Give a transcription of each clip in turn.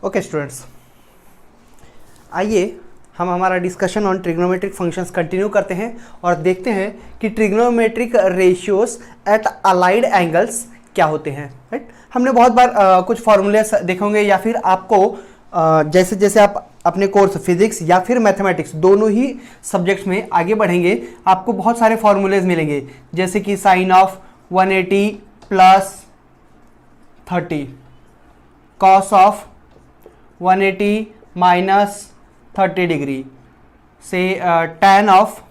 Okay students, आइए हम हमारा discussion on trigonometric functions continue करते हैं और देखते हैं कि trigonometric ratios at allied angles क्या होते हैं। राइट, हमने बहुत बार कुछ फॉर्मूले देखे होंगे या फिर आपको जैसे जैसे आप अपने कोर्स फिजिक्स या फिर मैथमेटिक्स दोनों ही सब्जेक्ट्स में आगे बढ़ेंगे आपको बहुत सारे फॉर्मूलेज मिलेंगे, जैसे कि sine of 180 plus 30, cos of 180 minus 30 degree से tan ऑफ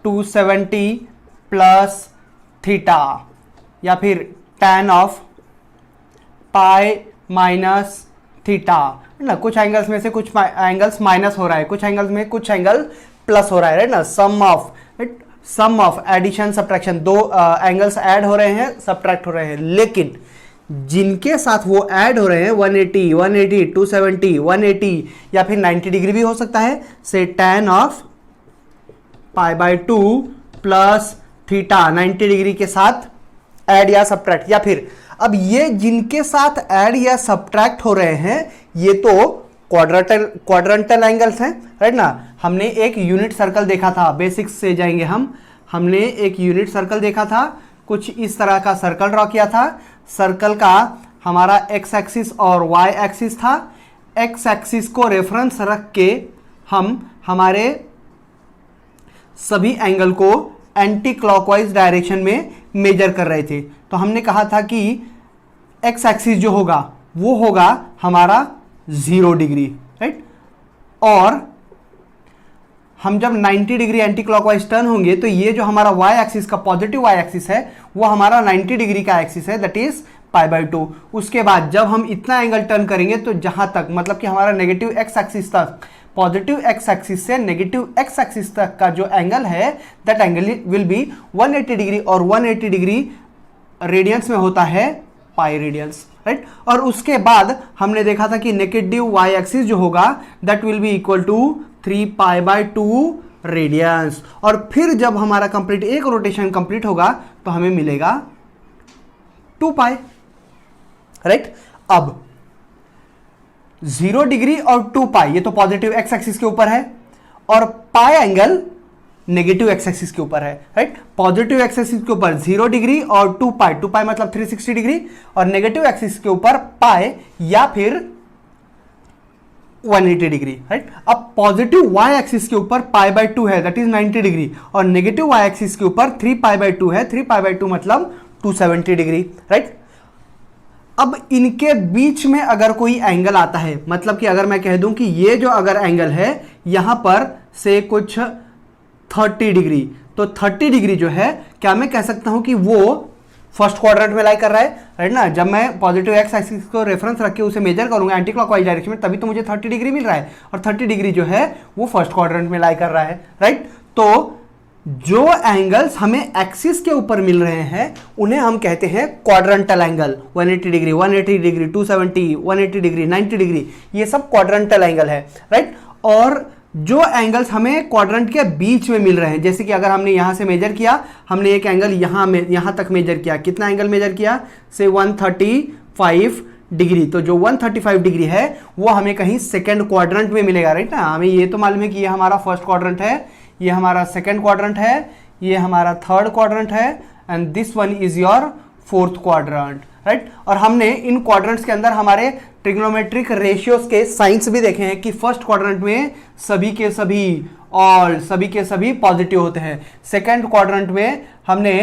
270 प्लस थीटा, या फिर tan of pi minus theta ना। कुछ एंगल्स में से कुछ एंगल्स माइनस हो रहा है, कुछ एंगल्स में कुछ एंगल प्लस हो रहा है, राइट ना। सम ऑफ एडिशन सब्ट्रैक्शन, दो एंगल्स ऐड हो रहे हैं, सब्ट्रैक्ट हो रहे हैं, लेकिन जिनके साथ वो ऐड हो रहे हैं 180, 270, 180 या फिर 90 डिग्री भी हो सकता है, से tan of pi by 2 plus theta 90 degree के साथ ऐड या सब्ट्रैक्ट। या फिर अब ये जिनके साथ ऐड या सब्ट्रैक्ट हो रहे हैं ये तो क्वाड्रेंटल एंगल्स हैं, राइट ना। हमने एक यूनिट सर्कल देखा था, बेसिक्स से जाएंगे हमने एक यूनिट सर्कल देखा था, कुछ इस तरह का सर्कल ड्रॉ किया था। सर्कल का हमारा एक्स एक्सिस और वाई एक्सिस था। एक्स एक्सिस को रेफरेंस रख के हम हमारे सभी एंगल को एंटी क्लॉकवाइज डायरेक्शन में मेजर कर रहे थे। तो हमने कहा था कि एक्स एक्सिस जो होगा वो होगा हमारा 0 डिग्री, राइट। और हम जब 90 डिग्री एंटी क्लॉकवाइज टर्न होंगे तो ये जो हमारा वाई एक्सिस का पॉजिटिव वाई एक्सिस है वो हमारा 90 डिग्री का एक्सिस है, दैट इज पाई बाय 2। उसके बाद जब हम इतना एंगल टर्न करेंगे तो जहां तक मतलब कि हमारा नेगेटिव एक्स एक्सिस तक, पॉजिटिव एक्स एक्सिस से नेगेटिव एक्स एक्सिस तक का जो एंगल है that angle will be 180 degree, और 180 डिग्री रेडियंस में होता है पाई रेडियंस, राइट। और उसके बाद हमने देखा था कि नेगेटिव वाई एक्सिस जो होगा that will be equal to 3 pi by 2 radians. और फिर जब हमारा कंप्लीट एक रोटेशन कंप्लीट होगा तो हमें मिलेगा 2 पाई, राइट। अब 0 डिग्री और 2 पाई ये तो पॉजिटिव एक्स एक्सिस के ऊपर है, और पाई एंगल नेगेटिव एक्स एक्सिस के ऊपर है, राइट। पॉजिटिव एक्स एक्सिस के ऊपर 0 डिग्री और 2 पाई मतलब 360 डिग्री, और नेगेटिव एक्सिस के ऊपर पाई या फिर 180 डिग्री, राइट। अब पॉजिटिव वाई एक्सिस के ऊपर पाई बाय 2 है, दैट इज 90 डिग्री, और नेगेटिव वाई एक्सिस के ऊपर 3 पाई बाय 2 है, 3 पाई बाय 2 मतलब 270 डिग्री, राइट। अब इनके बीच में अगर कोई एंगल आता है, मतलब कि अगर मैं कह दूं कि ये जो अगर एंगल है यहां पर से कुछ 30 डिग्री, तो 30 डिग्री जो है क्या मैं कह सकता हूं कि वो फर्स्ट क्वाड्रेंट में लाई कर रहा है, राइट ना। जब मैं पॉजिटिव एक्स एक्सिस को रेफरेंस रख के उसे मेजर करूंगा एंटी क्लॉकवाइज डायरेक्शन में, तभी तो मुझे 30 डिग्री मिल रहा है, और 30 डिग्री जो है वो फर्स्ट क्वाड्रेंट में लाई कर रहा है, राइट। तो जो एंगल्स हमें एक्सिस के ऊपर मिल रहे हैं उन्हें हम कहते हैं quadrantal angle. 180 degree, 180 degree, 270, 180 degree, 90 degree, ये सब क्वाड्रेंटल एंगल है, राइट। और जो एंगल्स हमें क्वाड्रेंट के बीच में मिल रहे हैं, जैसे कि अगर हमने यहां से मेजर किया, हमने एक एंगल यहां तक मेजर किया, कितना एंगल मेजर किया, से 135 डिग्री, तो जो 135 डिग्री है वो हमें कहीं सेकेंड क्वाड्रेंट में मिलेगा, राइट ना। हमें ये तो मालूम है कि ये हमारा फर्स्ट क्वाड्रेंट है, ये हमारा सेकेंड क्वाड्रेंट है, ये हमारा थर्ड क्वाड्रेंट है, and this one is your fourth quadrant, right. और हमने इन क्वाड्रेंट्स के अंदर हमारे ट्रिग्नोमेट्रिक रेशियोज के साइंस भी देखे हैं कि फर्स्ट क्वाड्रेंट में सभी के सभी पॉजिटिव होते हैं। सेकेंड क्वाड्रेंट में हमने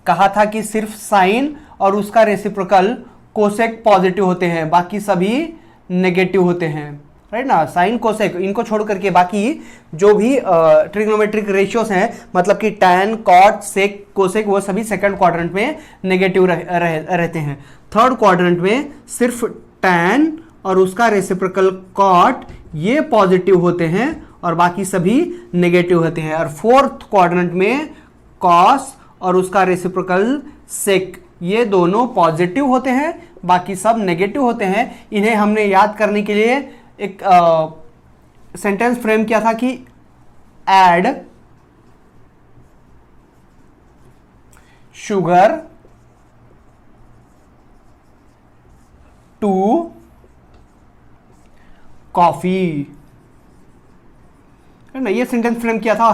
कहा था कि सिर्फ साइन और उसका रेसिप्रोकल कोसेक पॉजिटिव होते हैं, बाकी सभी नेगेटिव होते हैं, राइट ना। साइन कोसेक इनको छोड़ करके बाकी जो भी ट्रिग्नोमेट्रिक रेशियोज हैं, मतलब कि टैन, कॉट, सेक, कोसेक, वो सभी सेकंड क्वाड्रेंट में नेगेटिव रहते हैं। थर्ड क्वाड्रेंट में सिर्फ टैन और उसका रेसिप्रोकल कॉट ये पॉजिटिव होते हैं और बाकी सभी नेगेटिव होते हैं। और फोर्थ क्वाड्रेंट में कॉस और उसका रेसिप्रोकल सेक ये दोनों पॉजिटिव होते हैं, बाकी सब नेगेटिव होते हैं। इन्हें हमने याद करने के लिए एक सेंटेंस फ्रेम किया था कि ऐड शुगर टू कॉफी, है ना। ये सेंटेंस फ्रेम किया था,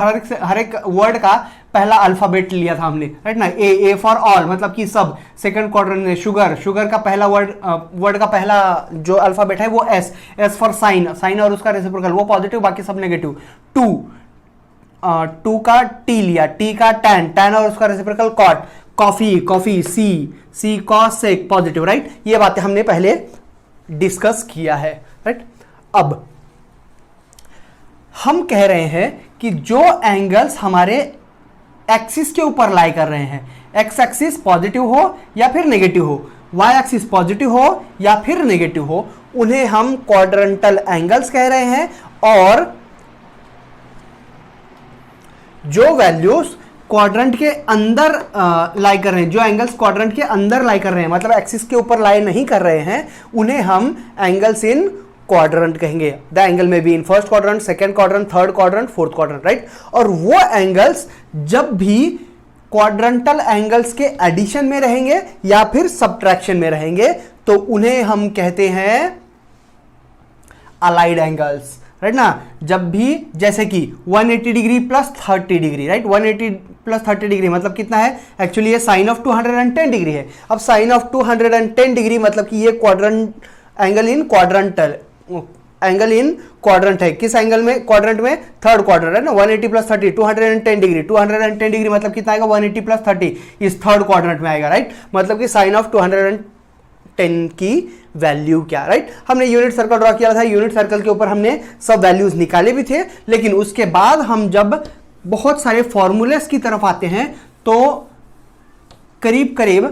हर एक वर्ड का पहला अल्फाबेट लिया था हमने, राइट ना। ए फॉर ऑल मतलब कि सब। सेकंड क्वाड्रेंट में शुगर का पहला वर्ड का पहला जो अल्फाबेट है वो एस फॉर साइन और उसका रेसिप्रोकल वो पॉजिटिव, बाकी सब नेगेटिव। टू का टी लिया, टी का टैन और उसका रेसिप्रोकल कॉट। कॉफी सी कॉस सेक पॉजिटिव, राइट। ये बातें हमने पहले डिस्कस किया है, राइट। अब हम कह रहे हैं कि जो एंगल्स हमारे एक्सिस के ऊपर लाई कर रहे हैं, एक्स एक्सिस पॉजिटिव हो या फिर नेगेटिव हो, वाई एक्सिस पॉजिटिव हो या फिर नेगेटिव हो, उन्हें हम क्वाड्रेंटल एंगल्स कह रहे हैं। और जो वैल्यूज क्वाड्रेंट के अंदर लाई कर रहे हैं, जो एंगल्स क्वाड्रेंट के अंदर लाई कर रहे हैं, मतलब एक्सिस के ऊपर लाई नहीं कर रहे हैं, उन्हें हम एंगल्स इन क्वाड्रेंट कहेंगे। द एंगल में be in first quadrant, second quadrant, third quadrant, fourth quadrant, right. और वो एंगल्स जब भी क्वाड्रेंटल एंगल्स के एडिशन में रहेंगे या फिर सब्ट्रैक्शन में रहेंगे तो उन्हें हम कहते हैं अलाइड एंगल्स, राइट ना। जब भी जैसे कि 180 degree plus 30 degree, right. 180 plus 30 degree मतलब कितना है, एक्चुअली ये साइन ऑफ 210 डिग्री है। अब साइन ऑफ 210 डिग्री मतलब कि ये क्वाड्रेंट एंगल इन क्वाड्रेंट है। किस एंगल में, क्वाड्रेंट में, थर्ड क्वाड्रेंट है ना। 180 प्लस 30 210 डिग्री, 210 डिग्री मतलब कितना आएगा, 180 प्लस 30 इस थर्ड क्वाड्रेंट में आएगा, राइट। मतलब कि साइन ऑफ 210 की वैल्यू क्या, राइट। हमने यूनिट सर्कल ड्रॉ किया था, यूनिट सर्कल के ऊपर हमने सब वैल्यूज निकाले भी थे, लेकिन उसके बाद हम जब बहुत सारे फॉर्मूलेस की तरफ आते हैं तो करीब करीब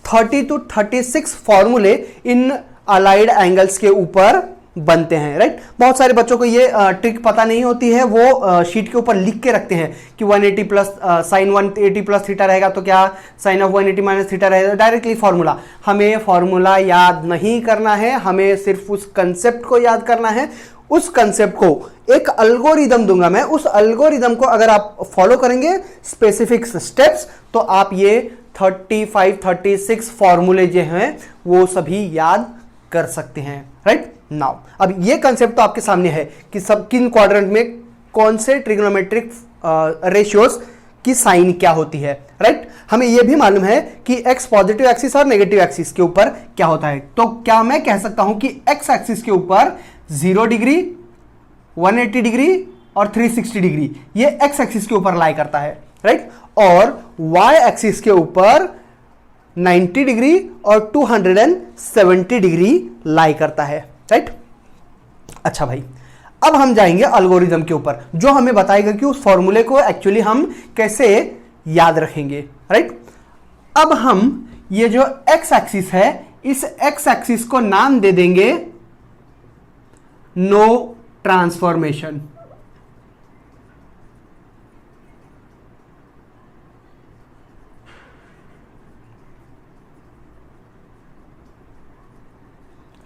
30 to 36 फॉर्मूले इन अलाइड एंगल्स के ऊपर बनते हैं, राइट। बहुत सारे बच्चों को ये ट्रिक पता नहीं होती है, वो शीट के ऊपर लिख के रखते हैं कि 180 प्लस साइन 180 प्लस थीटा रहेगा तो क्या साइन ऑफ 180 माइनस थीटा रहेगा, डायरेक्टली फॉर्मूला। हमें फॉर्मूला याद नहीं करना है, हमें सिर्फ उस कंसेप्ट को याद करना है। उस कंसेप्ट को एक अल्गोरिदम दूंगा मैं, उस अल्गोरिदम को अगर आप फॉलो करेंगे स्पेसिफिक स्टेप्स तो आप ये 35-36 फॉर्मूले जो हैं वो सभी याद कर सकते हैं, राइट नाउ। अब ये कंसेप्ट तो आपके सामने है कि सब किन क्वाड्रेंट में कौन से ट्रिग्नोमेट्रिक रेशियोज की साइन क्या होती है, राइट। हमें यह भी मालूम है कि एक्स पॉजिटिव एक्सिस और नेगेटिव एक्सिस के ऊपर क्या होता है। तो क्या मैं कह सकता हूं कि एक्स एक्सिस के ऊपर 0 डिग्री, 180 डिग्री और 360 डिग्री ये एक्स एक्सिस के ऊपर लाई करता है, राइट। और वाई एक्सिस के ऊपर 90 डिग्री और 270 डिग्री लाई करता है, राइट। अच्छा भाई, अब हम जाएंगे एल्गोरिदम के ऊपर जो हमें बताएगा कि उस फॉर्मूले को एक्चुअली हम कैसे याद रखेंगे, राइट। अब हम ये जो एक्स एक्सिस है इस एक्स एक्सिस को नाम दे देंगे नो ट्रांसफॉर्मेशन,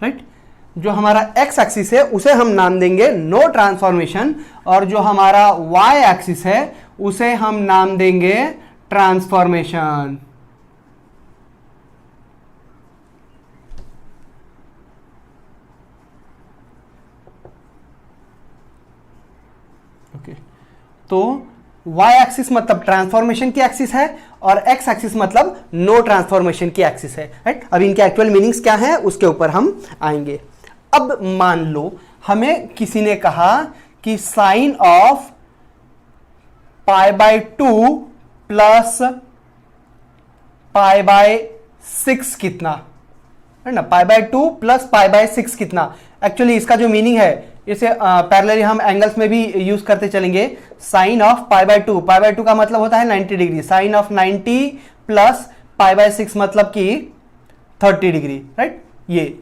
राइट। जो हमारा एक्स एक्सिस है उसे हम नाम देंगे नो ट्रांसफॉर्मेशन और जो हमारा वाई एक्सिस है उसे हम नाम देंगे ट्रांसफॉर्मेशन। ओके, तो y एक्सिस मतलब ट्रांसफॉर्मेशन की एक्सिस है और x एक्सिस मतलब नो ट्रांसफॉर्मेशन की एक्सिस है, राइट। अब इनके एक्चुअल मीनिंग्स क्या है उसके ऊपर हम आएंगे। अब मान लो हमें किसी ने कहा कि साइन ऑफ π/2 प्लस π/6 कितना है ना, π/2 प्लस π/6 कितना। एक्चुअली इसका जो मीनिंग है इसे पैरेलली हम एंगल्स में भी यूज करते चलेंगे। साइन ऑफ π/2 का मतलब होता है 90 डिग्री, साइन ऑफ 90 प्लस π/6 मतलब कि 30 डिग्री, राइट। ये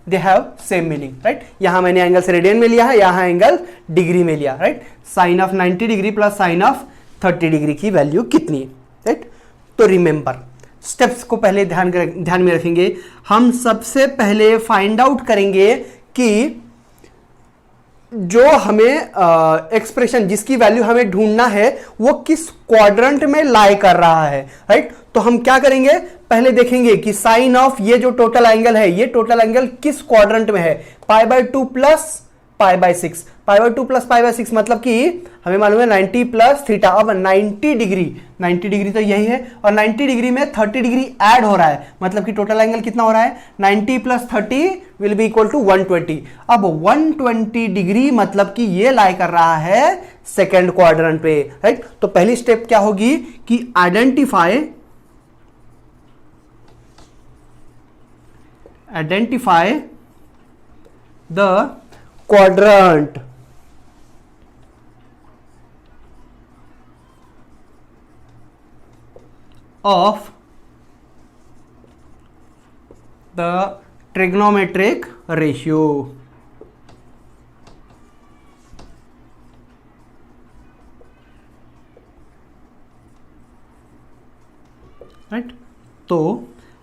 they have same meaning, right. यहां मैंने एंगल से रेडियन में लिया है, यहां एंगल डिग्री में लिया, right. Sine of 90 degree plus sine of 30 degree की वैल्यू कितनी, राइट। तो रिमेंबर स्टेप्स को पहले ध्यान में रखेंगे। हम सबसे पहले फाइंड आउट करेंगे कि जो हमें एक्सप्रेशन जिसकी वैल्यू हमें ढूंढना है वो किस क्वाड्रेंट में लाई कर रहा है, राइट। तो हम क्या करेंगे, पहले देखेंगे कि साइन ऑफ ये जो टोटल एंगल है, ये टोटल एंगल किस क्वाड्रेंट में है, π/2 प्लस π/6, π/2 प्लस π/6 मतलब कि हमें मालूम है 90 प्लस थीटा। अब 90 डिग्री तो यही है, और 90 डिग्री में 30 डिग्री ऐड हो रहा है, मतलब कि टोटल एंगल कितना हो रहा है, 90 plus 30 will be equal to 120। अब 120 डिग्री मतलब कि ये लाई कर रहा है सेकेंड क्वाड्रेंट पे, राइट। तो पहली स्टेप क्या होगी कि identify the quadrant of the trigonometric ratio, right. तो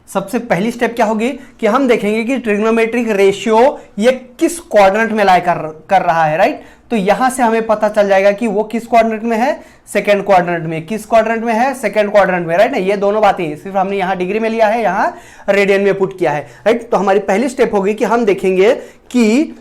सबसे पहली स्टेप क्या होगी कि हम देखेंगे कि ट्रिग्नोमेट्रिक रेशियो ये किस क्वाड्रेंट में लाई कर रहा है, राइट। तो यहां से हमें पता चल जाएगा कि वो किस क्वाड्रेंट में है, सेकंड क्वाड्रेंट में। किस क्वाड्रेंट में है, सेकंड क्वाड्रेंट में, राइट ना। ये दोनों बातें सिर्फ हमने यहां डिग्री में लिया है, यहां रेडियन में पुट किया है, राइट। तो हमारी पहली स्टेप होगी कि हम देखेंगे कि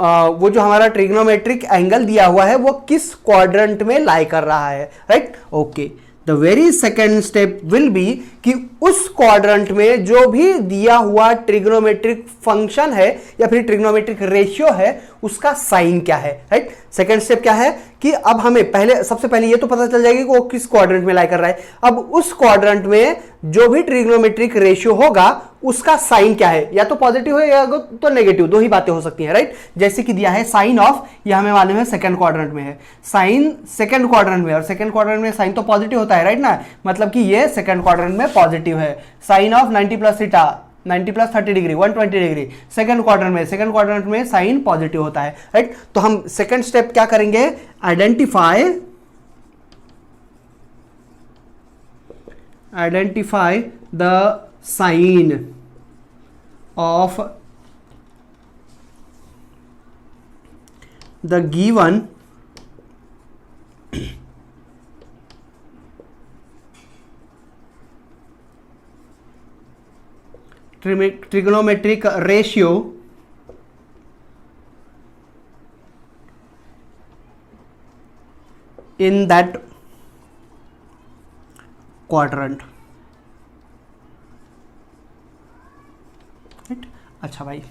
वो जो हमारा ट्रिग्नोमेट्रिक एंगल दिया हुआ है वो किस क्वाड्रेंट में लाई कर रहा है, right. Okay, the very second step will be कि उस क्वाड्रेंट में जो भी दिया हुआ ट्रिग्नोमेट्रिक फंक्शन है या फिर ट्रिग्नोमेट्रिक रेशियो है उसका साइन क्या है, राइट। सेकेंड स्टेप क्या है कि अब हमें सबसे पहले ये तो पता चल जाएगा कि वो किस क्वाड्रेंट में लाई कर रहा है। अब उस क्वाड्रेंट में जो भी ट्रिग्नोमेट्रिक रेशियो होगा उसका साइन क्या है, या तो पॉजिटिव है या तो नेगेटिव, दो ही बातें हो सकती हैं, राइट। जैसे कि दिया है साइन ऑफ, ये हमें मालूम है सेकंड क्वाड्रेंट में है, साइन सेकंड क्वाड्रेंट में, और सेकंड क्वाड्रेंट में साइन तो पॉजिटिव होता है, राइट ना, मतलब कि ये सेकंड क्वाड्रेंट में पॉजिटिव है। Sine of 90 plus theta, 90 plus 30 degree 120 degree, second quadrant में साइन पॉजिटिव होता है, राइट। तो हम सेकंड स्टेप क्या करेंगे, identify the sine of the given trigonometric ratio in that quadrant, right. अच्छा भाई,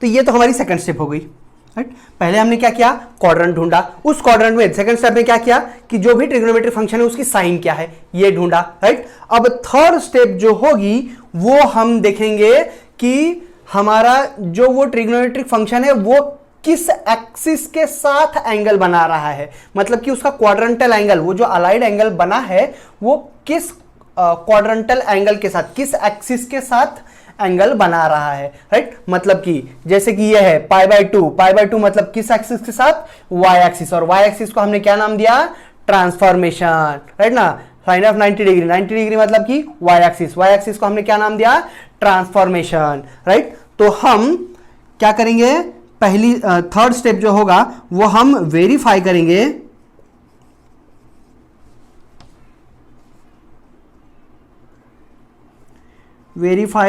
तो ये तो हमारी सेकंड स्टेप हो गई, राइट। पहले हमने क्या किया, क्वाड्रेंट ढूंढा। उस क्वाड्रेंट में सेकंड स्टेप में क्या किया कि जो भी ट्रिग्नोमेट्रिक फंक्शन है उसकी साइन क्या है ये ढूंढा, राइट। अब थर्ड स्टेप जो होगी वो हम देखेंगे कि हमारा जो वो ट्रिग्नोमेट्रिक फंक्शन है वो किस एक्सिस के साथ एंगल बना रहा है, मतलब कि उसका क्वाड्रेंटल एंगल, वो जो अलाइड एंगल बना है वो किस क्वाड्रेंटल एंगल के साथ, किस एक्सिस के साथ एंगल बना रहा है, राइट। मतलब कि जैसे कि ये है π/2 मतलब किस एक्सिस के साथ, वाई एक्सिस, और वाई एक्सिस को हमने क्या नाम दिया, ट्रांसफॉर्मेशन, राइट ना। साइन ऑफ 90 डिग्री मतलब कि वाई एक्सिस को हमने क्या नाम दिया, ट्रांसफॉर्मेशन, राइट। तो हम क्या करेंगे, पहली थर्ड स्टेप जो होगा वो हम वेरीफाई करेंगे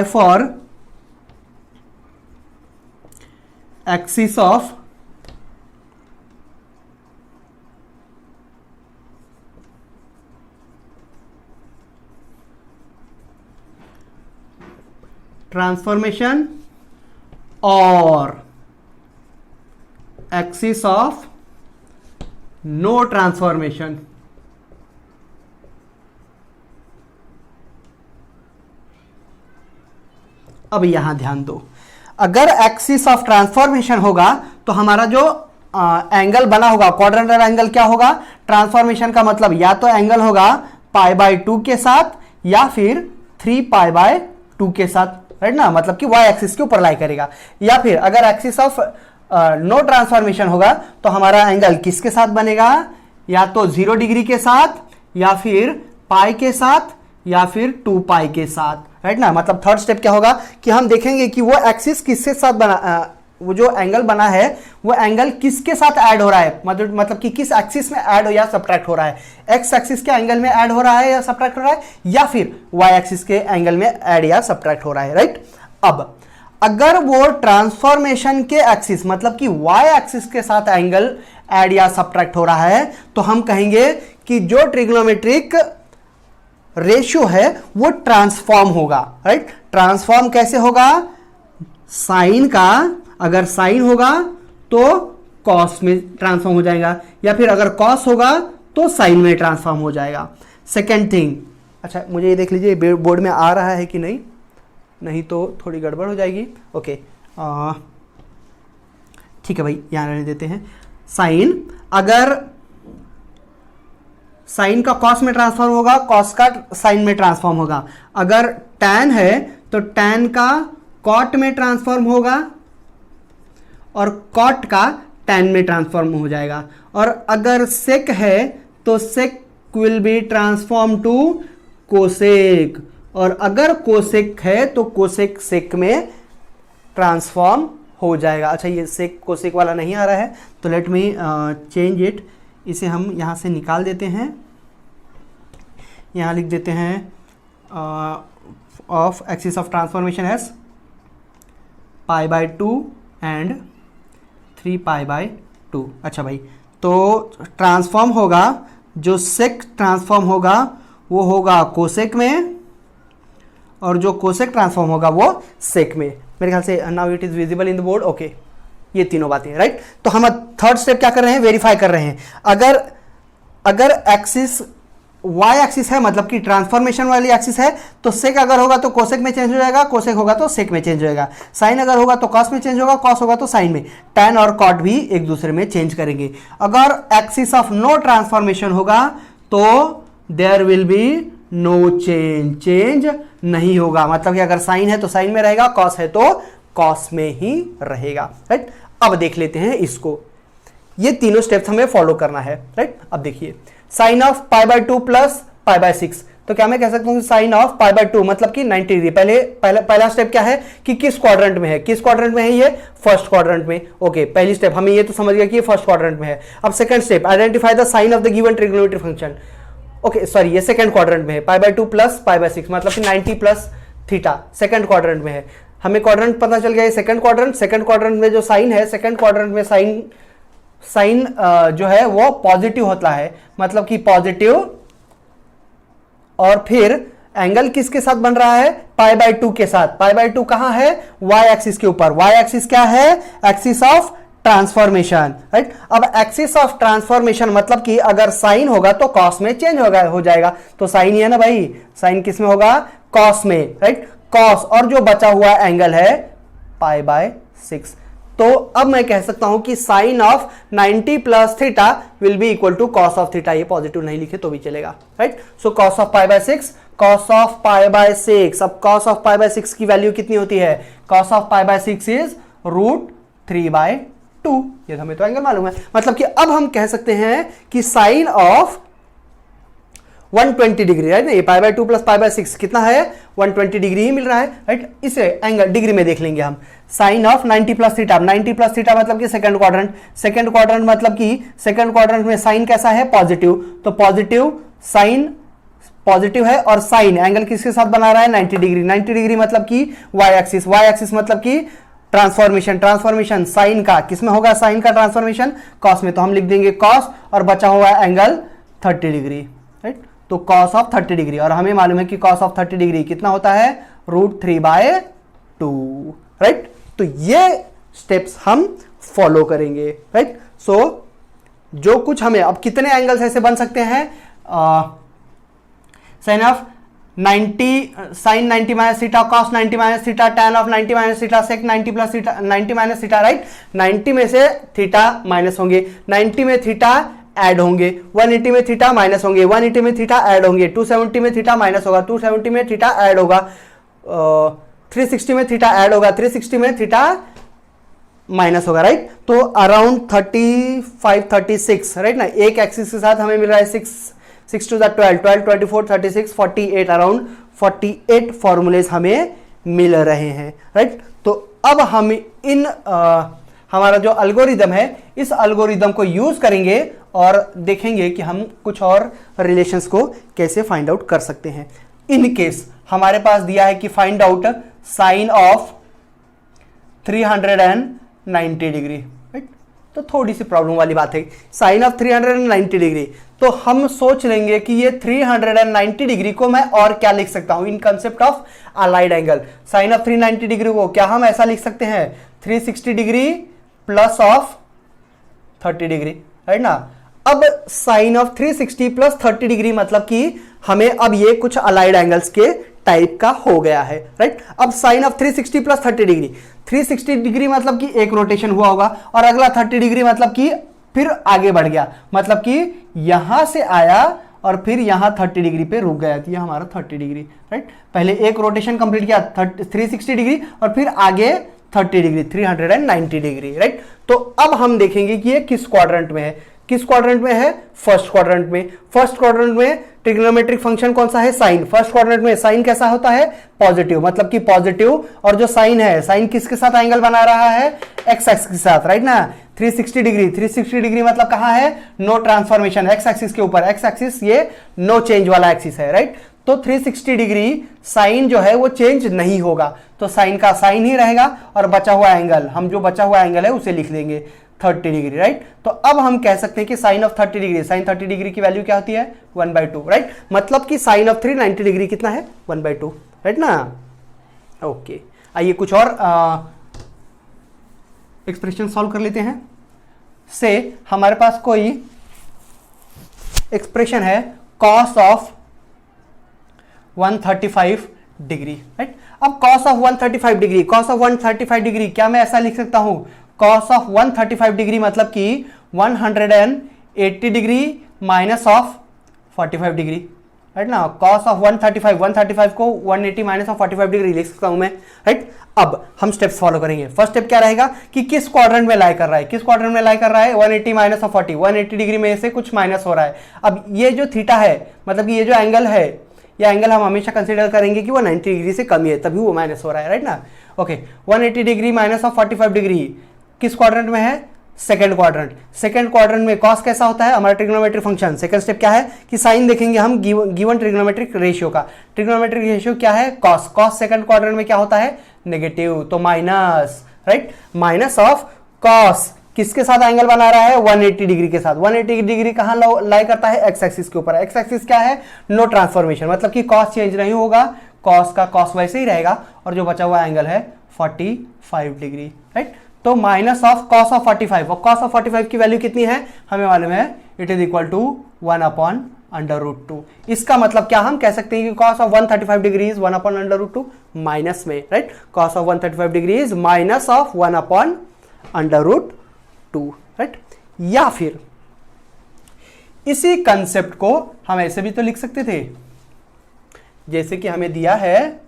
for axis of transformation or axis of no transformation। अब यहां ध्यान दो, अगर एक्सिस ऑफ ट्रांसफॉर्मेशन होगा तो हमारा जो एंगल बना होगा क्वाड्रेंटल एंगल क्या होगा, ट्रांसफॉर्मेशन का मतलब या तो एंगल होगा π/2 के साथ या फिर 3π/2 के साथ, राइट ना, मतलब कि y एक्सिस के ऊपर लाई करेगा। या फिर अगर एक्सिस ऑफ नो ट्रांसफॉर्मेशन होगा तो हमारा एंगल किसके साथ बनेगा, या तो 0 डिग्री के साथ या फिर पाई के साथ या फिर 2π के साथ, राइट ना। मतलब थर्ड स्टेप क्या होगा कि हम देखेंगे कि वो एक्सिस किसके साथ वो जो एंगल बना है वो एंगल किसके साथ ऐड हो रहा है, मतलब कि किस एक्सिस में ऐड हो या सब्ट्रैक्ट हो रहा है, एक्स एक्सिस के एंगल में ऐड हो रहा है या सब्ट्रैक्ट हो रहा है, या फिर वाई एक्सिस के एंगल में ऐड या सब्ट्रैक्ट हो रहा है, राइट। अब अगर वो ट्रांसफॉर्मेशन के एक्सिस मतलब कि वाई एक्सिस के साथ एंगल ऐड या सब्ट्रैक्ट हो रहा है तो हम कहेंगे कि जो ट्रिग्नोमेट्रिक रेशियो है वो ट्रांसफॉर्म होगा, राइट। ट्रांसफॉर्म कैसे होगा, साइन का अगर साइन होगा तो कॉस में ट्रांसफॉर्म हो जाएगा, या फिर अगर कॉस होगा तो साइन में ट्रांसफॉर्म हो जाएगा। सेकेंड थिंग, अच्छा मुझे ये देख लीजिए बोर्ड में आ रहा है कि नहीं, नहीं तो थोड़ी गड़बड़ हो जाएगी। ओके ठीक है भाई, यहां रहने देते हैं। साइन, अगर साइन का कॉस में ट्रांसफॉर्म होगा, कॉस का साइन में ट्रांसफॉर्म होगा। अगर टैन है तो टैन का कॉट में ट्रांसफॉर्म होगा और कॉट का टैन में ट्रांसफॉर्म हो जाएगा। और अगर सेक है तो sec will be transform to cosec, और अगर कोसेक है तो कोसेक सेक में ट्रांसफॉर्म हो जाएगा। अच्छा ये सेक कोसेक वाला नहीं आ रहा है तो लेट मी चेंज इट, इसे हम यहाँ से निकाल देते हैं, यहाँ लिख देते हैं of axis of transformation as π/2 and 3π/2। अच्छा भाई, तो ट्रांसफॉर्म होगा, जो सेक ट्रांसफॉर्म होगा वो होगा कोसेक में, और जो कोसेक ट्रांसफॉर्म होगा वो सेक में। मेरे ख्याल से now it is visible in the board. Okay, ये तीनों बातें, राइट। तो हम थर्ड स्टेप क्या कर रहे हैं, वेरीफाई कर रहे हैं। अगर एक्सिस वाई एक्सिस है मतलब कि ट्रांसफॉर्मेशन वाली एक्सिस है तो सेक अगर होगा तो कोसेक में चेंज हो जाएगा, कोसेक होगा तो सेक में चेंज हो जाएगा। साइन अगर होगा तो कॉस में चेंज होगा, कॉस होगा तो साइन में। टैन और कॉट भी एक दूसरे में चेंज करेंगे। अगर एक्सिस ऑफ नो ट्रांसफॉर्मेशन होगा तो there will be no change, change नहीं होगा। मतलब कि अगर साइन है तो साइन में रहेगा, कॉस है तो कॉस में ही रहेगा, राइट। अब देख लेते हैं इसको, ये तीनों स्टेप्स हमें फॉलो करना है, राइट। अब देखिए साइन ऑफ π/2 प्लस π/6, तो क्या मैं कह सकता हूं साइन ऑफ π/2 मतलब कि 90 डिग्री। पहला स्टेप क्या है कि किस क्वाड्रेंट में है, किस क्वाड्रेंट में है, ये फर्स्ट क्वाड्रेंट में। ओके, पहली स्टेप हमें ये तो समझ गया कि ये फर्स्ट क्वाड्रेंट में है। अब second step, identify the sine of the given trigonometric function. Okay sorry, ये सेकंड क्वाड्रेंट में है, π/2 प्लस π/6 मतलब कि 90 प्लस थीटा सेकंड क्वाड्रेंट में है। हमें क्वाड्रेंट पता चल गया, सेकंड क्वाड्रेंट में जो साइन है, सेकंड क्वाड्रेंट में साइन जो है वो पॉजिटिव होता है, मतलब कि पॉजिटिव। और फिर एंगल किसके साथ बन रहा है, π/2 के साथ। π/2 कहां है, वाई एक्सिस के ऊपर। वाई एक्सिस क्या है, एक्सिस ऑफ ट्रांसफॉर्मेशन, राइट। अब एक्सिस ऑफ ट्रांसफॉर्मेशन मतलब कि अगर साइन होगा तो कॉस में चेंज हो जाएगा, तो साइन ही है ना भाई, साइन किस में होगा, कॉस में, राइट। कॉस और जो बचा हुआ एंगल है π/6। तो अब मैं कह सकता हूं कि sine of 90 plus theta will be equal to cos of theta. ये पॉजिटिव नहीं लिखे तो भी चलेगा, right. So cos of π/6, cos of π/6। अब कॉस ऑफ π/6 की वैल्यू कितनी होती है, कॉस ऑफ π/6 इज √3/2। ये हमें तो एंगल मालूम है, मतलब कि अब हम कह सकते हैं कि साइन ऑफ 120 डिग्री, राइट। ये π/2 प्लस π/6 कितना है, 120 डिग्री ही मिल रहा है, राइट। इसे एंगल डिग्री में देख लेंगे हम। Sine of 90 plus theta, 90 plus theta मतलब कि सेकंड क्वाड्रेंट मतलब कि सेकंड क्वाड्रेंट में साइन कैसा है, पॉजिटिव। तो पॉजिटिव साइन पॉजिटिव है और साइन एंगल किसके साथ बना रहा है, 90 डिग्री। 90 डिग्री मतलब कि वाई एक्सिस मतलब कि ट्रांसफॉर्मेशन साइन का किसमें होगा, साइन का ट्रांसफॉर्मेशन कॉस में। तो हम लिख देंगे कॉस और बचा हुआ एंगल 30 डिग्री, राइट। तो कॉस ऑफ 30 डिग्री, और हमें मालूम है कि कॉस ऑफ 30 डिग्री कितना होता है, √3/2, राइट। तो ये स्टेप्स हम फॉलो करेंगे, राइट। सो जो कुछ हमें अब कितने एंगल्स ऐसे बन सकते हैं, sine of 90 sine 90 minus theta, cos 90 minus theta, tan of 90 minus theta, sec 90 plus theta, 90 minus theta, right. 90 में से थीटा माइनस होंगे, 90 में थीटा ऐड होंगे, 180 में थीटा माइनस होंगे, 180 में थीटा ऐड होंगे, 270 में थीटा माइनस होगा, 270 में थीटा ऐड होगा, 360 में थीटा ऐड होगा, 360 में थीटा माइनस होगा, राइट। तो अराउंड 35 36, राइट ना। एक एक्सिस के साथ हमें मिल रहा है 6 to the 12 24 36 48, अराउंड 48 फॉर्मूलेज हमें मिल रहे हैं, राइट। तो अब हम इन हमारा जो एल्गोरिदम है इस एल्गोरिदम को यूज करेंगे और देखेंगे कि हम कुछ और रिलेशंस को कैसे फाइंड आउट कर सकते हैं। इन केस हमारे पास दिया है कि find out sine of 390 degree, right. तो थोड़ी सी प्रॉब्लम वाली बात है, साइन ऑफ 390 डिग्री। तो हम सोच लेंगे कि ये 390 डिग्री को मैं और क्या लिख सकता हूं in concept of allied angle. Sine of 390 degree को क्या हम ऐसा लिख सकते हैं 360 degree plus of 30 degree, right ना। अब साइन ऑफ 360 प्लस 30 डिग्री मतलब कि हमें अब ये कुछ अलाइड एंगल्स के टाइप का हो गया है, राइट। अब sine of 360 plus 30 degree, 360 degree मतलब कि एक रोटेशन हुआ होगा और अगला 30 डिग्री मतलब कि फिर आगे बढ़ गया, मतलब कि यहां से आया और फिर यहां 30 डिग्री पे रुक गया, तो ये हमारा 30 डिग्री, राइट। पहले एक रोटेशन कंप्लीट किया 360 डिग्री और फिर आगे 30 डिग्री 390 डिग्री, राइट। तो अब हम देखेंगे कि ये किस क्वाड्रेंट में है, किस क्वाड्रेंट में है, फर्स्ट क्वाड्रेंट में। फर्स्ट क्वाड्रेंट में ट्रिग्नोमेट्रिक फंक्शन कौन सा है, साइन। फर्स्ट क्वाड्रेंट में साइन कैसा होता है, पॉजिटिव, मतलब कि पॉजिटिव, और जो साइन है, साइन किसके साथ एंगल बना रहा है, एक्स एक्सिस के साथ, राइट ना। 360 डिग्री, 360 डिग्री मतलब कहां है, नो ट्रांसफॉर्मेशन, एक्स एक्सिस के ऊपर। एक्स एक्सिस ये नो चेंज वाला एक्सिस है, राइट। तो 360 डिग्री साइन जो है वो चेंज नहीं होगा, तो साइन का साइन ही रहेगा और बचा हुआ एंगल, हम जो बचा हुआ एंगल है उसे लिख देंगे 30 डिग्री, राइट। तो अब हम कह सकते हैं कि sine of 30 degree, sine 30 degree की वैल्यू क्या होती है 1/2, राइट। मतलब कि साइन ऑफ 390 डिग्री कितना है 1/2, राइट ना। ओके, आइए कुछ और एक्सप्रेशन सॉल्व कर लेते हैं। से हमारे पास कोई एक्सप्रेशन है कॉस ऑफ 135 डिग्री, राइट। अब cos of 135 degree, cos of 135 degree क्या मैं ऐसा लिख सकता हूं, कॉस ऑफ 135 डिग्री मतलब कि 180 degree minus of 45 degree, right ना। कॉस ऑफ 135 को 180 माइनस ऑफ 45 डिग्री लिख सकता हूं मैं, राइट। अब हम स्टेप्स फॉलो करेंगे। फर्स्ट स्टेप क्या रहेगा कि किस क्वाड्रेंट में लाई कर रहा है, किस क्वाड्रेंट में लाई कर रहा है, 180 माइनस ऑफ 40, 180 डिग्री में से कुछ माइनस हो रहा है। अब ये जो थीटा है, मतलब कि ये जो एंगल है, ये एंगल हम हमेशा कंसीडर करेंगे कि वो 90 डिग्री से कम है, तभी वो माइनस हो रहा है, राइट ना। Okay, 180 degree minus of 45 degree किस क्वाड्रेंट में है, सेकंड क्वाड्रेंट। सेकंड क्वाड्रेंट में कॉस कैसा होता है, हमारा ट्रिग्नोमेट्रिक फंक्शन। सेकंड स्टेप क्या है कि साइन देखेंगे हम गिवन ट्रिग्नोमेट्रिक रेशियो का। ट्रिग्नोमेट्रिक रेशियो क्या है, कॉस। कॉस सेकंड क्वाड्रेंट में क्या होता है, नेगेटिव, तो minus, right, minus of cos किसके साथ एंगल बना रहा है 180 डिग्री के साथ। 180 डिग्री कहां लाई करता है, एक्स एक्सिस के ऊपर। एक्स एक्सिस क्या है, नो ट्रांसफॉर्मेशन, मतलब कि कॉस चेंज नहीं होगा, कॉस का कॉस वैसे ही रहेगा और जो बचा हुआ एंगल है 45 डिग्री, राइट। तो माइनस ऑफ कॉस ऑफ 45, और कॉस ऑफ 45 की वैल्यू कितनी है हमें मालूम है, इट इज इक्वल टू 1/√2। इसका मतलब क्या हम कह सकते हैं कि cos of 135 degree is 1/√2 minus में, right. Cos of 135 degree is minus of 1/√2, right. या फिर इसी कंसेप्ट को हम ऐसे भी तो लिख सकते थे, जैसे कि हमें दिया है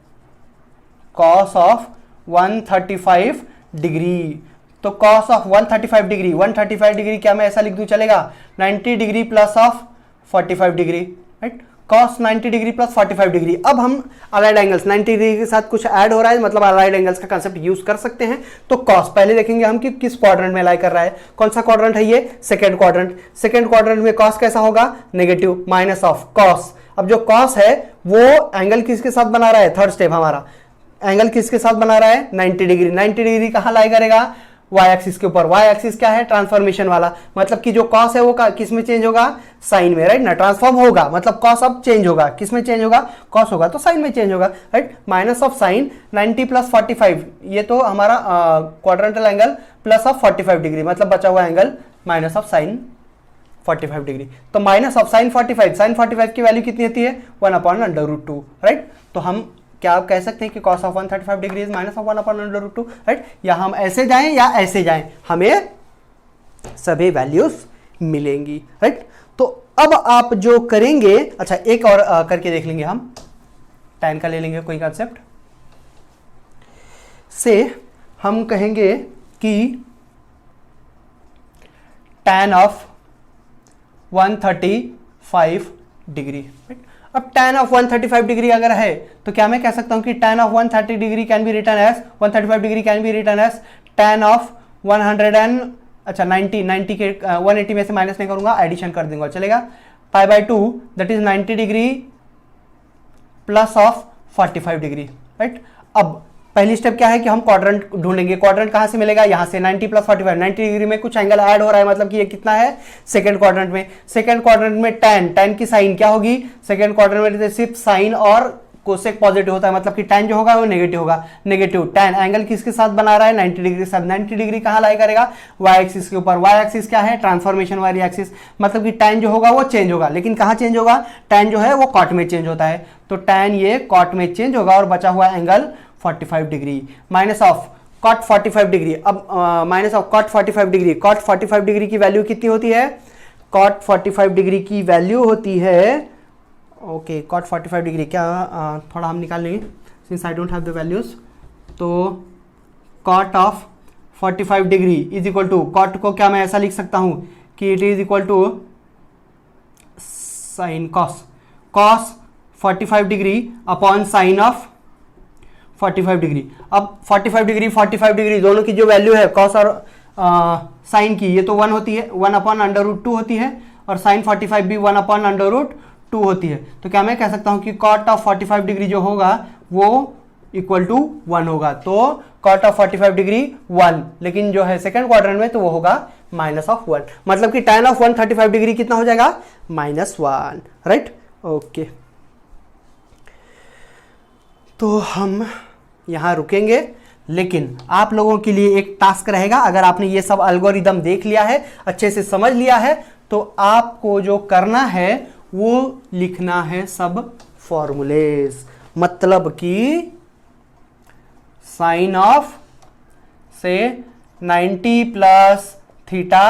कॉस ऑफ 135 डिग्री, तो कॉस ऑफ 135 डिग्री, 135 डिग्री क्या मैं ऐसा लिख दूं चलेगा, 90 degree plus of 45 degree, right. Cos 90 degree plus 45 degree. अब हम अलाइड एंगल्स 90 डिग्री के साथ कुछ ऐड हो रहा है, मतलब अलाइड एंगल्स का कंसेप्ट यूज कर सकते हैं। तो कॉस पहले देखेंगे हम कि किस क्वाड्रेंट में लाई कर रहा है, कौन सा क्वाड्रेंट है ये, सेकंड क्वाड्रेंट। सेकंड क्वाड्रेंट में कॉस कैसा होगा, नेगेटिव, माइनस ऑफ कॉस। अब जो कॉस है वो एंगल किसके साथ बना रहा है, थर्ड स्टेप हमारा एंगल किसके साथ बना रहा है 90 डिग्री। 90 डिग्री कहां लाई करेगा, वाई एक्सिस के ऊपर। वाई एक्सिस क्या है, ट्रांसफॉर्मेशन वाला, मतलब कि जो कॉस है वो किस में चेंज होगा, साइन में, राइट ना। ट्रांसफॉर्म होगा मतलब कॉस अब चेंज होगा, किस में चेंज होगा, कॉस होगा तो साइन में चेंज होगा, right. Minus of sign 90 plus 45, ये तो हमारा quadrantal angle plus of 45 degree, मतलब बचा हुआ angle minus of sign 45 degree. तो माइनस ऑफ साइन 45, साइन 45 की वैल्यू कितनी होती है 1/√2, राइट। तो हम क्या आप कह सकते हैं कि cos of 135 degree minus of 1/√2, right. या हम ऐसे जाएं या ऐसे जाएं, हमें सभी वैल्यूज मिलेंगी, राइट। तो अब आप जो करेंगे, अच्छा एक और करके देख लेंगे हम, tan का ले लेंगे कोई कंसेप्ट से, हम कहेंगे कि tan ऑफ 135 डिग्री, राइट। अब tan ऑफ 135 डिग्री अगर है तो क्या मैं कह सकता हूं कि tan of 130 degree can be written as 135 degree can be written as tan of 100 and अच्छा 90 के 180 में से माइनस नहीं करूंगा, एडिशन कर दूंगा, चलेगा। पाई by 2 that is 90 degree plus of 45 degree, right. अब पहली स्टेप क्या है कि हम क्वाड्रेंट ढूंढेंगे। क्वाड्रेंट कहां से मिलेगा? यहां से 90 प्लस 45, 90 डिग्री में कुछ एंगल ऐड हो रहा है, मतलब कि ये कितना है सेकंड क्वाड्रेंट में। सेकंड क्वाड्रेंट में tan की साइन क्या होगी? सेकंड क्वाड्रेंट में सिर्फ साइन और कोसेक पॉजिटिव होता है, मतलब कि tan जो होगा वो नेगेटिव होगा। नेगेटिव tan एंगल किसके साथ बना रहा है? 90 डिग्री साथ। 90 डिग्री कहां लाई करेगा? y एक्सिस के ऊपर। y एक्सिस क्या है? ट्रांसफॉर्मेशन वाली एक्सिस, मतलब कि tan जो होगा वो चेंज होगा, लेकिन कहां चेंज होगा? tan जो है वो कॉट में चेंज होता है, तो tan ये कॉट में चेंज होगा और बचा हुआ angle 45 degree minus of cot 45 degree. अब minus of cot 45 degree, cot 45 degree की वैल्यू कितनी होती है? कॉट 45 डिग्री की वैल्यू होती है, ओके, कॉट 45 डिग्री क्या थोड़ा हम निकाल लेंगे since I don't have the values. तो cot of 45 degree is equal to, cot को क्या मैं ऐसा लिख सकता हूं कि it is equal to sine cos, cos 45 degree upon sine of 45 degree. अब 45 डिग्री दोनों की जो वैल्यू है कॉस और साइन की, ये तो 1 होती है, 1 अपॉन अंडर रूट 2 होती है, और साइन 45 भी 1 अपॉन अंडर रूट 2 होती है। तो क्या मैं कह सकता हूं कि कॉट ऑफ 45 डिग्री जो होगा वो इक्वल टू 1 होगा। तो कॉट ऑफ 45 डिग्री 1, लेकिन जो है सेकंड क्वाड्रेंट में तो वो होगा माइनस ऑफ 1, मतलब कि tan ऑफ 135 डिग्री कितना हो जाएगा? -1, राइट। ओके, तो हम यहां रुकेंगे, लेकिन आप लोगों के लिए एक टास्क रहेगा। अगर आपने ये सब एल्गोरिदम देख लिया है, अच्छे से समझ लिया है, तो आपको जो करना है वो लिखना है सब फॉर्मूलेज, मतलब कि साइन ऑफ से 90 plus theta,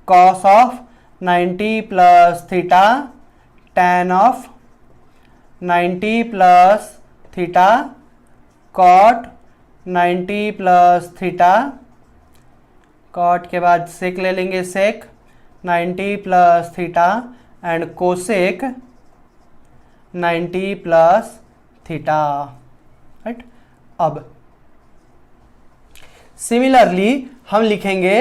cos of 90 plus theta, tan of 90 plus theta, cot 90 plus theta, cot के बाद सेक ले लेंगे, sec 90 plus theta and cosec 90 plus theta, right. अब सिमिलरली हम लिखेंगे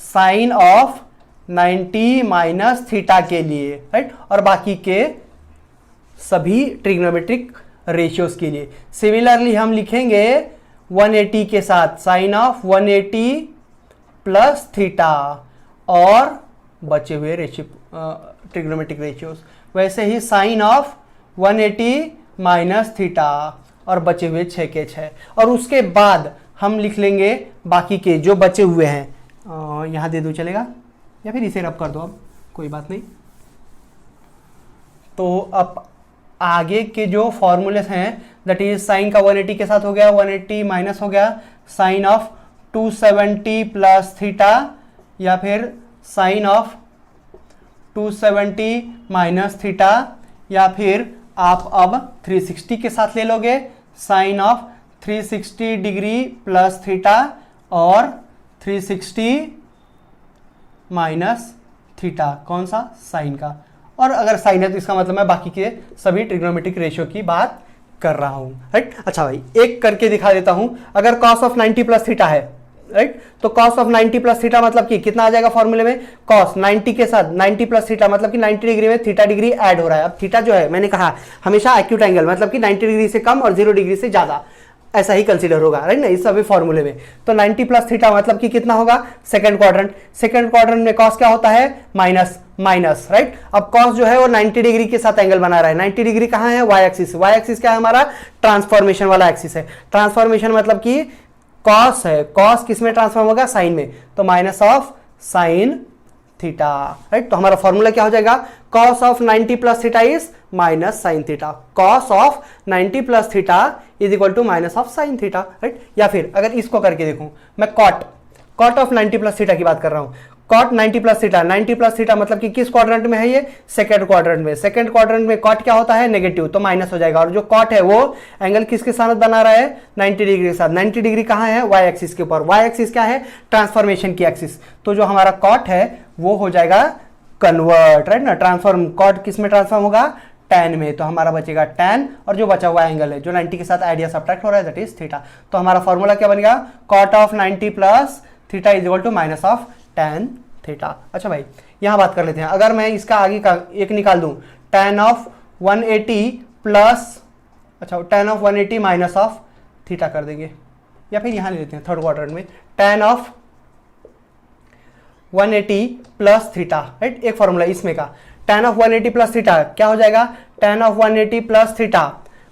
साइन ऑफ 90 माइनस थीटा के लिए, राइट, और बाकी के सभी ट्रिग्नोमेट्रिक रेशियोज के लिए। सिमिलरली हम लिखेंगे 180 के साथ साइन ऑफ 180 प्लस थीटा और बचे हुए रेशियो ट्रिग्नोमेट्रिक रेशियोज। वैसे ही साइन ऑफ 180 माइनस थीटा और बचे हुए 6 के 6, और उसके बाद हम लिख लेंगे बाकी के जो बचे हुए हैं। यहां दे दो चलेगा, या फिर इसे रब कर दो, अब कोई बात नहीं। तो अब आगे के जो फॉर्मूलेस हैं, दैट इज साइन का 180 के साथ हो गया, 180 माइनस हो गया साइन ऑफ 270 प्लस थीटा, या फिर साइन ऑफ 270 माइनस थीटा, या फिर आप अब 360 के साथ ले लोगे sine of 360 degree plus theta और 360 माइनस थीटा, कौन सा? साइन का। और अगर साइन है तो इसका मतलब मैं बाकी के सभी ट्रिग्नोमेट्रिक रेशियो की बात कर रहा हूं, राइट। अच्छा भाई, एक करके दिखा देता हूं। अगर कॉस ऑफ 90 प्लस थीटा है, राइट, तो कॉस ऑफ 90 प्लस थीटा मतलब कि कितना आ जाएगा फॉर्मूले में? कॉस 90 के साथ 90 प्लस थीटा, मतलब कि 90 डिग्री में थीटा डिग्री ऐड हो रहा है। अब थीटा जो है, मैंने कहा हमेशा एक्यूट एंगल, मतलब कि 90 डिग्री से कम और 0 डिग्री से ज्यादा, ऐसा ही कंसीडर होगा, राइट ना, इस सभी फॉर्मूले में। तो 90 प्लस थीटा मतलब कि कितना होगा? Second quadrant. सेकंड क्वाड्रेंट में कॉस क्या होता है? Minus minus, right. अब कॉस जो है वो 90 डिग्री के साथ एंगल बना रहा है। 90 डिग्री कहां है? Y axis. वाई एक्सिस क्या है? हमारा ट्रांसफॉर्मेशन वाला एक्सिस है। ट्रांसफॉर्मेशन मतलब कि कॉस है, कॉस किस में ट्रांसफॉर्म होगा? साइन में, तो minus of sine theta, right. तो हमारा फॉर्मूला क्या हो जाएगा? Cos of 90 plus theta is minus sine theta. Cos of 90 plus theta is equal to minus of sine theta, right. या फिर अगर इसको करके देखूं मैं, कॉट ऑफ 90 प्लस थीटा की बात कर रहा हूं। Cot 90 plus theta, 90 plus theta मतलब कि किस क्वाड्रेंट में है? ये सेकंड क्वाड्रेंट में। सेकंड क्वाड्रेंट में कॉट क्या होता है? नेगेटिव, तो माइनस हो जाएगा। और जो कॉट है वो एंगल किसके साथ बना रहा है? 90 डिग्री के साथ। 90 डिग्री कहां है? वाई एक्सिस के ऊपर। वाई एक्सिस क्या है? ट्रांसफॉर्मेशन की एक्सिस। तो जो हमारा कॉट है वो हो जाएगा कन्वर्ट, राइट ना। ट्रांसफॉर्म, कॉट किस में ट्रांसफॉर्म होगा? tan में, तो हमारा बचेगा tan और जो बचा हुआ एंगल है जो 90 के साथ ऐड या सब्ट्रैक्ट हो रहा है दैट इज थीटा। तो हमारा फॉर्मूला क्या बनेगा, cot of 90 plus theta is equal to minus of tan theta. अच्छा भाई यहां बात कर लेते हैं, अगर मैं इसका आगे का एक निकाल दूं tan ऑफ 180 प्लस, अच्छा tan of 180 minus of theta कर देंगे, या फिर यहां ले लेते हैं थर्ड क्वाड्रेंट में tan of 180 plus theta, right. एक फॉर्मूला इसमें का tan ऑफ 180 प्लस थीटा क्या हो जाएगा, tan of 180 plus theta,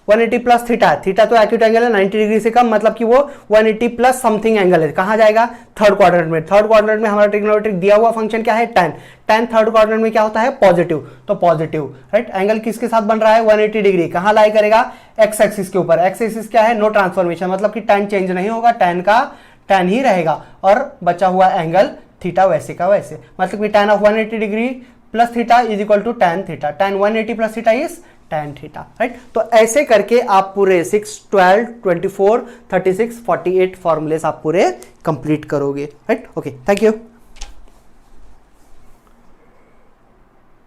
180 plus theta, theta तो एक्यूट एंगल है 90 डिग्री से कम, मतलब कि वो 180 प्लस समथिंग एंगल है, कहां जाएगा, थर्ड क्वाड्रेंट में। थर्ड क्वाड्रेंट में हमारा ट्रिग्नोमेट्रिक दिया हुआ फंक्शन क्या है, tan, tan थर्ड क्वाड्रेंट में क्या होता है, पॉजिटिव, तो पॉजिटिव, राइट। एंगल किसके साथ बन रहा है, 180 डिग्री, कहां लाई करेगा, एक्स एक्सिस के ऊपर। एक्स एक्सिस क्या है, नो ट्रांसफॉर्मेशन, मतलब कि tan चेंज नहीं होगा, tan का tan ही रहेगा, और बचा हुआ एंगल थीटा वैसे का वैसे, मतलब कि tan of 180 degree plus theta is equal to tan theta, tan 180 plus theta is tan theta, right. तो ऐसे करके आप पूरे 6, 12, 24, 36, 48 फॉर्मूलेस आप पूरे कंप्लीट करोगे, राइट। Okay, thank you.